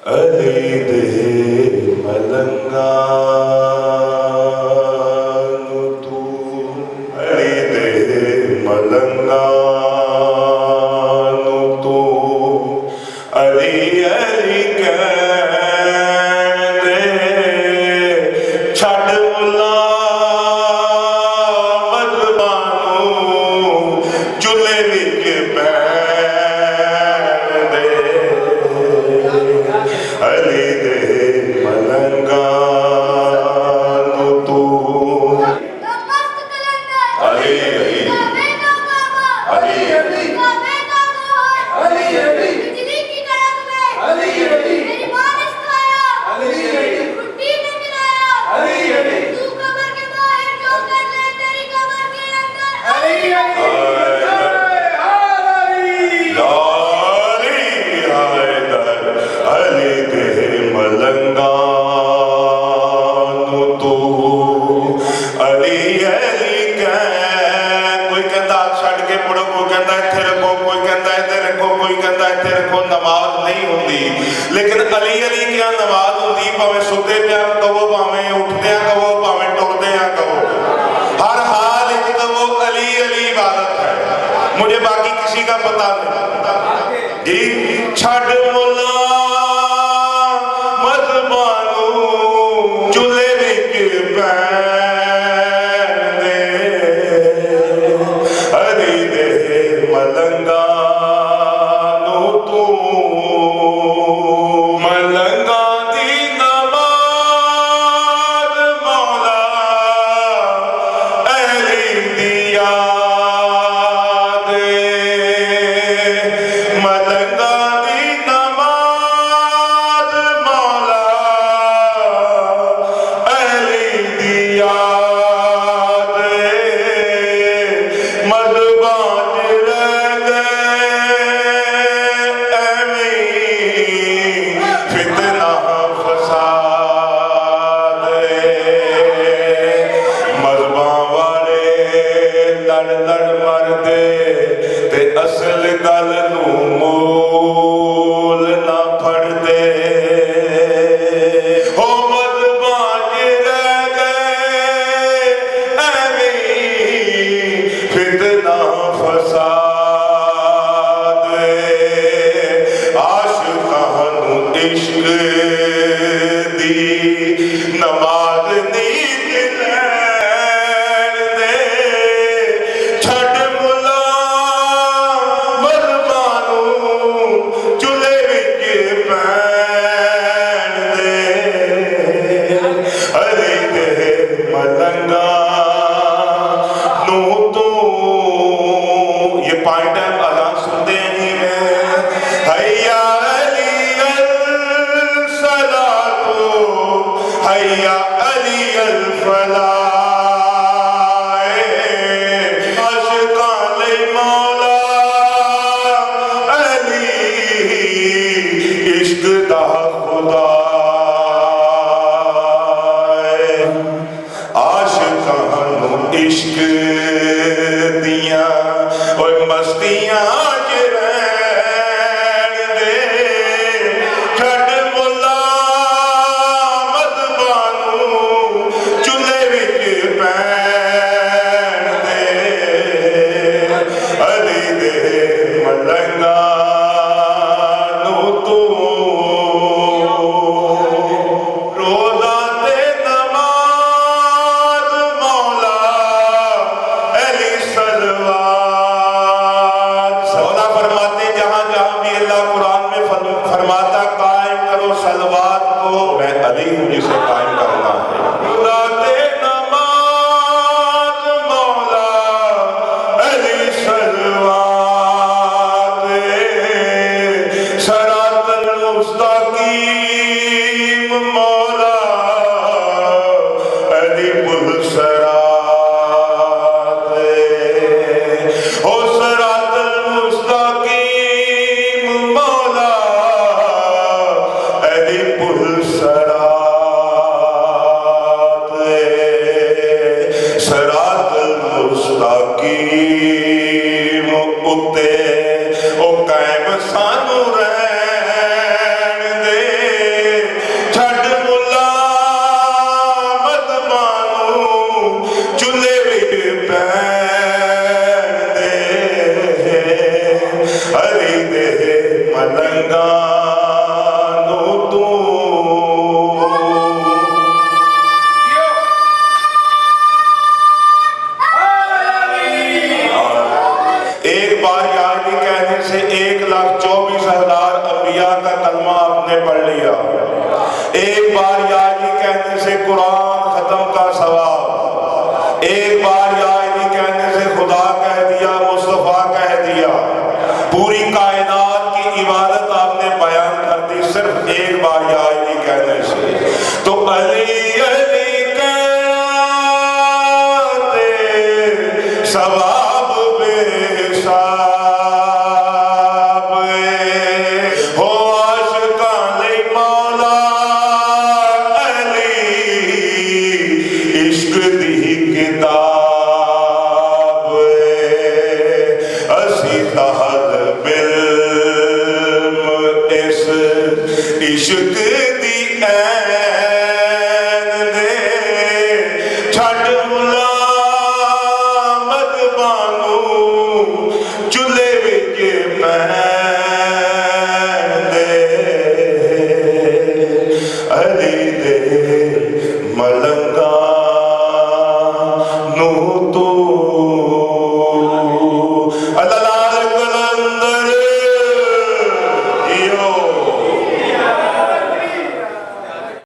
अली दे मलंगा तू अली दे मलंगा तू अली अली कहंदे छड़ मुला मजबानू चुले विच अली दे मलंगा तू अली अली अली अली अली बिजली की कड़क में अली अली मेरी मां ने सिखाया अली अली रोटी ने मिलाया अली अली तू कब्र के बाहर जो कर ले तेरी कब्र के अंदर अली अली अली दे मलंगा तू अली अली कह कोई कहता छड़ के पढ़ो कोई कहता इत्थे रखो कोई कहता इत्थे रखो कोई कहता इत्थे रखो नमाज नहीं होती लेकिन अली अली क्या नमाज होती भावें सुते पिया कहो भावें उठदिया कहो भावें टुरदिया कहो हर हाल एक कहो अली अली इबादत है मुझे बाकी किसी का पता नहीं जी छड़ मुला मजबानू चुले विच पैंदे अली दे मलंगा तू मलंगा दी नमाज मौला अली दी याद मलंगा दी नमाज मौला अली दी याद मजबान रह गए एवीं फितना फसाद मजबा वाले लड़ लड़ मरदे ते असल गल नू मोल ना फड़दे हो मजबा रह गए एवीं फितना फसाद आशिकां नू इश्क दी नमाज नींद लैण दे छड़ मुला मजबानू चुले विच पैण दे अली दे मलंगा नू तू ये पॉइंट है अजान सुनते हैं नहीं हैया अली अल सलातो हैया अली अल फलाह आशिकां लई मौला अली इश्क दा खुदा आशिकां नू इश्क दिया ओए मस्तियां च रहण दे छड़ मुला मजबानू चुले विच पैण दे अली दे मलंगा तू रोज़ा ते नमाज मौला अली सलवात सौदा फरमाते जहां जहां भी अल्लाह कुरान में फरमाता कायम करो सलवात को मैं अली हूं जिसे कायम करना है रोज़ा ते नमाज मौला अली सलवात सरातल मुस्तकीम मौला अली पुल सरात ओ सरातल मुस्तकीम मौला अली पुल सरात सरातल मुस्तकीम उत्ते ओ कायम सानू रहण दे मलंगा नो तू एक बार यानी कहने से 1,24,000 अंबिया का कलमा आपने पढ़ लिया। एक बार यानी कहने से कुरान खत्म का सवाब। एक बार यानी कहने से खुदा कह दिया, मुस्तफा कह दिया। पूरी कायनात की इबादत आपने बयान कर दी सिर्फ एक बार यानी कहने से। तो अली अली कहते सवाब बेहिसाब हो आशिकान मौला अली इश्क दी किताब असी तहत बिल्म इस इश्क दी ऐन दे छड़ मुलामत बानू चुले विच पैंदे अली दे मलंगा